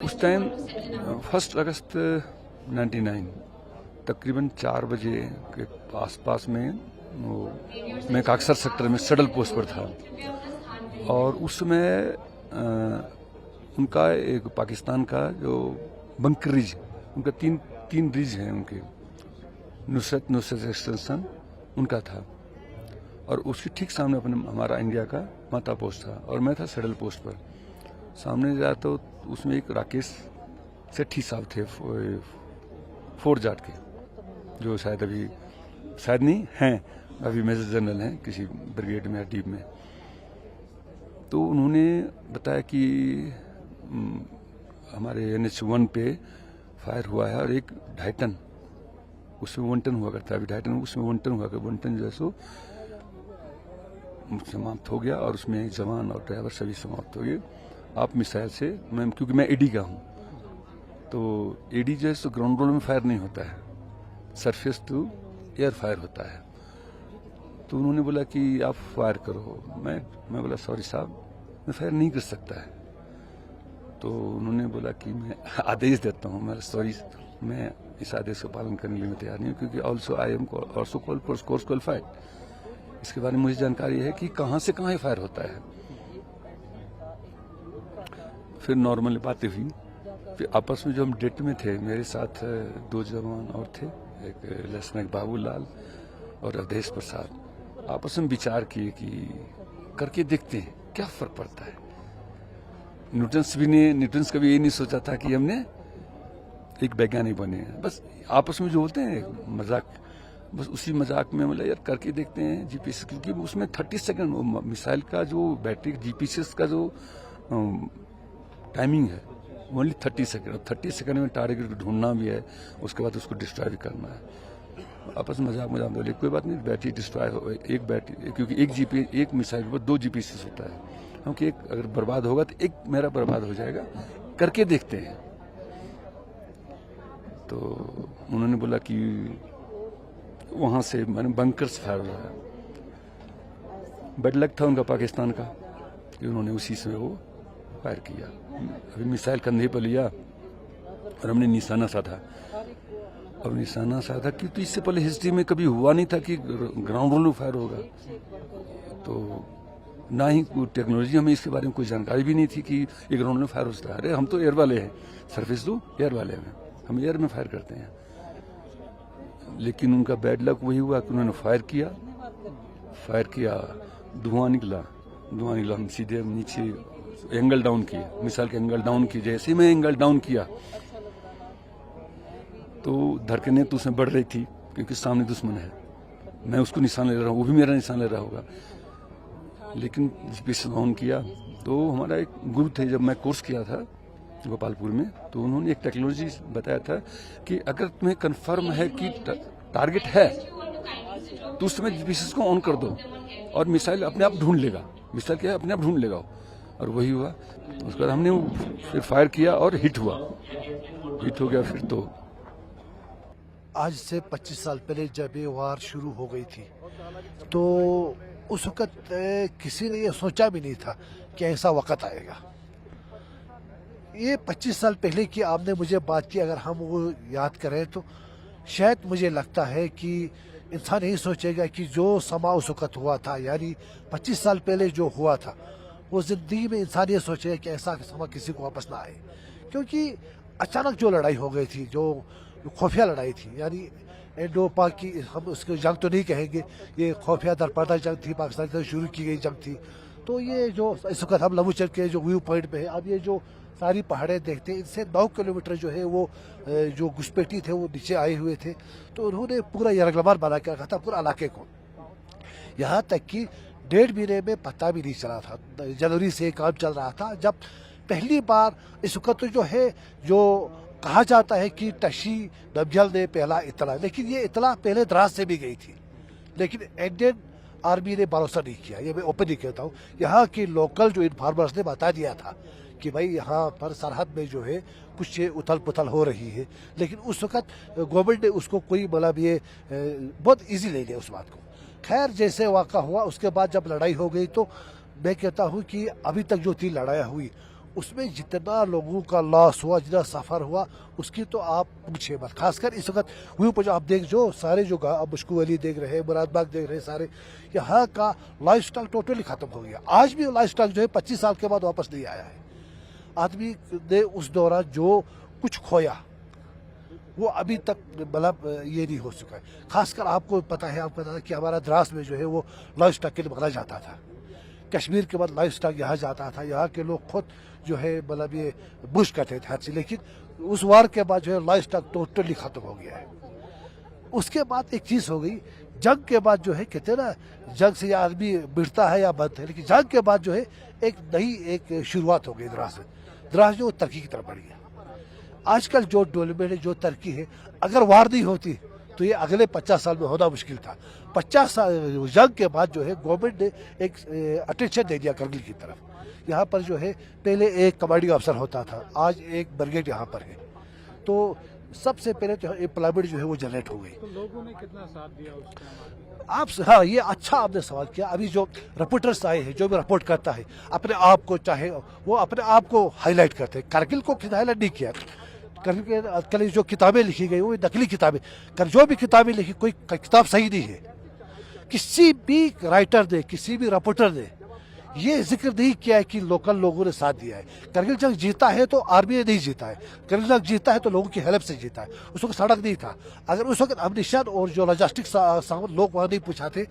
उस टाइम 1 अगस्त 99 तकरीबन 4 बजे के आसपास में मैं काकसर सेक्टर में सडल पोस्ट पर था और उस समय उनका एक पाकिस्तान का जो बंकर रिज, उनका तीन रिज हैं उनके, नुसरत एक्सटेंशन उनका था और उसके ठीक सामने अपने हमारा इंडिया का माता पोस्ट था और मैं था सडल पोस्ट पर। सामने जाए तो उसमें एक राकेश सेठी साहब थे, फोर्थ जाट के, जो शायद नहीं हैं, अभी मेजर जनरल हैं किसी ब्रिगेड में या टीम में। तो उन्होंने बताया कि हमारे NH-1 पे फायर हुआ है और एक 2.5 टन, उसमें 1 टन हुआ करता है, अभी 2.5 टन, उसमें 1 टन हुआ कर, 1 टन जैसो समाप्त हो गया और उसमें जवान और ड्राइवर सभी समाप्त हो गए। आप मिसाइल से, क्योंकि मैं एडी का हूँ, तो एडी जो है तो ग्राउंड रोल में फायर नहीं होता है, सरफेस टू एयर फायर होता है। तो उन्होंने बोला कि आप फायर करो। मैं बोला सॉरी साहब, मैं फायर नहीं कर सकता है। तो उन्होंने बोला कि मैं आदेश देता हूँ, मैं सॉरी, मैं इस आदेश का पालन करने के लिए तैयार नहीं हूँ, क्योंकि also I am also call for course qualified. इसके बारे में मुझे जानकारी है कि कहाँ से कहाँ फायर होता है। फिर नॉर्मल बातें हुई, फिर आपस में जो हम डेट में थे, मेरे साथ 2 जवान और थे, एक लेफ्टिनेंट बाबूलाल और अवधेश प्रसाद। आपस में विचार किए कि करके देखते हैं क्या फर्क पड़ता है। न्यूटन्स कभी ये नहीं सोचा था कि हमने एक वैज्ञानिक बने। बस आपस में जो होते हैं मजाक, बस उसी मजाक में मतलब यार करके देखते हैं जीपीएस, क्योंकि उसमें 30 सेकंड मिसाइल का जो बैटरी जीपीएस का जो टाइमिंग है ओनली 30 सेकंड। 30 सेकंड में टारगेट ढूंढना भी है, उसके बाद उसको डिस्ट्रॉय भी करना है। आपस में मजाक बोले कोई बात नहीं, बैटरी डिस्ट्रॉय हो, एक बैटरी, क्योंकि एक मिसाइल के ऊपर 2 जीपीएस होता है, क्योंकि एक अगर बर्बाद होगा तो एक मेरा बर्बाद हो जाएगा, करके देखते हैं। तो उन्होंने बोला कि वहां से मैंने बंकर से फायर हो रहा है। बेड लक था उनका पाकिस्तान का कि उन्होंने उसी से वो फायर किया। अभी मिसाइल कंधे पर लिया और हमने निशाना साधा। अब निशाना साधा कि तो इससे पहले हिस्ट्री में कभी हुआ नहीं था कि ग्राउंड रोल में फायर होगा, तो ना ही कोई टेक्नोलॉजी, हमें इसके बारे में कोई जानकारी भी नहीं थी कि ये ग्राउंड में फायर होता है। अरे हम तो एयर वाले हैं, सरफेस तो एयर वाले हैं, हम एयर में फायर करते हैं। लेकिन उनका बैड लक वही हुआ कि उन्होंने फायर किया, धुआं निकला, हम सीधे नीचे एंगल डाउन किए, मिसाइल के एंगल डाउन किए। जैसे मैं एंगल डाउन किया तो धड़कनें तो उसमें बढ़ रही थी, क्योंकि सामने दुश्मन है, मैं उसको निशान ले रहा हूँ, वो भी मेरा निशान ले रहा होगा। लेकिन जीपीएस ऑन किया तो हमारा एक गुरु थे, जब मैं कोर्स किया था गोपालपुर में, तो उन्होंने एक टेक्नोलॉजी बताया था कि अगर तुम्हें कंफर्म है कि टारगेट है तो उस समय जीपीएस को ऑन कर दो और मिसाइल अपने आप ढूंढ लेगा, मिसाइल क्या है अपने आप ढूंढ लेगा। और वही हुआ। उसके बाद हमने फिर फायर किया और हिट हो गया। फिर तो आज से 25 साल पहले जब ये वार शुरू हो गई थी, तो उस वक्त किसी ने ये सोचा भी नहीं था कि ऐसा वक्त आएगा। ये 25 साल पहले की आपने मुझे बात की, अगर हम वो याद करें तो शायद मुझे लगता है कि इंसान यही सोचेगा कि जो समा उस वक्त हुआ था, यानी 25 साल पहले जो हुआ था, वो जिंदगी में इंसान ये सोचेगा कि ऐसा समा किसी को वापस ना आए। क्योंकि अचानक जो लड़ाई हो गई थी, जो खुफिया लड़ाई थी, यानी इंडो पाक की, हम उसको जंग तो नहीं कहेंगे, ये खुफिया दरपर्दा जंग थी, पाकिस्तान की तरफ शुरू की गई जंग थी। तो ये जो इस वक्त हम लबूचर के जो व्यू पॉइंट पे है, अब ये जो सारी पहाड़ें देखते हैं, इनसे 9 किलोमीटर जो है वो जो घुसपैठी थे वो नीचे आए हुए थे। तो उन्होंने पूरा यरगलमार बना के रखा था पूरा इलाके को, यहाँ तक कि 1.5 महीने में पता भी नहीं चला था। जनवरी से काम चल रहा था, जब पहली बार इस वक्त जो है, जो कहा जाता है कि टशी नबजल ने पहला इतला, लेकिन ये इतला पहले द्रास से भी गई थी, लेकिन इंडियन आर्मी ने भरोसा नहीं किया। ये मैं ओपनली कहता हूँ, यहाँ के लोकल जो इन्फॉर्मर्स ने बता दिया था कि भाई यहाँ पर सरहद में जो है कुछ उथल पुथल हो रही है, लेकिन उस वक्त गवर्नमेंट ने उसको कोई मतलब ये बहुत इजी ले लिया उस बात को। खैर जैसे वाक़ा हुआ, उसके बाद जब लड़ाई हो गई, तो मैं कहता हूँ कि अभी तक जो 3 लड़ाइयाँ हुई उसमें जितना लोगों का लॉस हुआ, जितना सफ़र हुआ, उसकी तो आप पूछे मत। खासकर इस वक्त वहीं पर जो आप देख, जो सारे जो अब मुश्कू वली देख रहे हैं, मुरादबाग देख रहे हैं, सारे यहाँ का लाइफ स्टाइल टोटली ख़त्म हो गया। आज भी लाइफ स्टाइल जो है 25 साल के बाद वापस नहीं आया है। आदमी ने उस दौरान जो कुछ खोया वो अभी तक मतलब ये नहीं हो चुका है। खासकर आपको पता है कि हमारा द्रास में जो है वो लाइफ स्टॉक के लिए पकड़ा जाता था। कश्मीर के बाद लाइफ स्टॉक यहाँ जाता था। यहाँ के लोग खुद जो है मतलब ये बुश करते थे हर चीज, लेकिन उस वार के बाद जो है लाइफ स्टॉक टोटली खत्म हो गया है। उसके बाद एक चीज हो गई, जंग के बाद जो है कहते हैं ना, जंग से या आदमी बिड़ता है या बनता है, लेकिन जंग के बाद जो है एक नई एक शुरुआत हो गई द्रास में। द्रास जो तरक्की की तरफ बढ़ गया। आजकल जो डेवलपमेंट है, जो तरक्की है, अगर वार नहीं होती तो ये अगले 50 साल में होना मुश्किल था। 50 साल जंग के बाद जो है गवर्नमेंट ने एक अटेंशन दे दिया करगिल की तरफ। यहाँ पर जो है पहले एक कमांडिंग अफसर होता था, आज एक ब्रिगेड यहाँ पर है। तो सबसे पहले तो एम्प्लॉयमेंट जो है वो जनरेट हो गई। तो लोगों ने कितना साथ दिया उसका? आप हाँ, ये अच्छा आपने सवाल किया। अभी जो रिपोर्टर्स आए हैं, जो भी रिपोर्ट करता है अपने आप को, चाहे वो अपने आप को हाईलाइट करते हैं। कारगिल को हाईलाइट नहीं किया। करगिल के जो किताबें लिखी गई वो नकली किताबें, जो भी किताबें लिखी, कोई किताब सही नहीं है। किसी भी राइटर ने, किसी भी रिपोर्टर ने ये जिक्र नहीं किया है कि लोकल लोगों ने साथ दिया है। करगिल जंग जीता है तो आर्मी ने नहीं जीता है। करगिल जंग जीता है तो लोगों की हेल्प से जीता है। उस वक्त सड़क नहीं था। अगर उस वक्त अम्निशन और जो लॉजिस्टिक्स लोग वहाँ नहीं पूछाते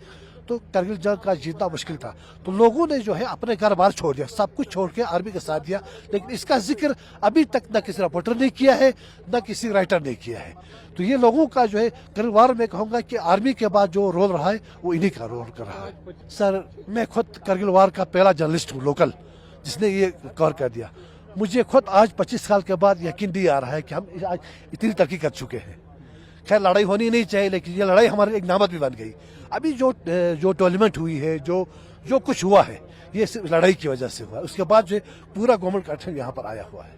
तो करगिल जंग का जीतना मुश्किल था। तो लोगों ने जो है अपने घर बार छोड़ दिया, सब कुछ छोड़ के आर्मी के साथ दिया। लेकिन इसका जिक्र अभी तक न किसी रिपोर्टर ने किया है, न किसी राइटर ने किया है। तो ये लोगों का जो है करगिल वार में कहूँगा कि आर्मी के बाद जो रोल रहा है वो इन्हीं का रोल कर रहा है। सर, मैं खुद करगिल वार का पहला जर्नलिस्ट हूँ लोकल, जिसने ये कवर कर दिया। मुझे खुद आज 25 साल के बाद यकीन नहीं आ रहा है कि हम आज इतनी तरक्की कर चुके हैं। खैर, लड़ाई होनी नहीं चाहिए, लेकिन ये लड़ाई हमारी एक नामत भी बन गई। अभी जो डेवलपमेंट हुई है, जो कुछ हुआ है, ये सिर्फ लड़ाई की वजह से हुआ है। उसके बाद जो पूरा गवर्नमेंट का एक्शन यहाँ पर आया हुआ है।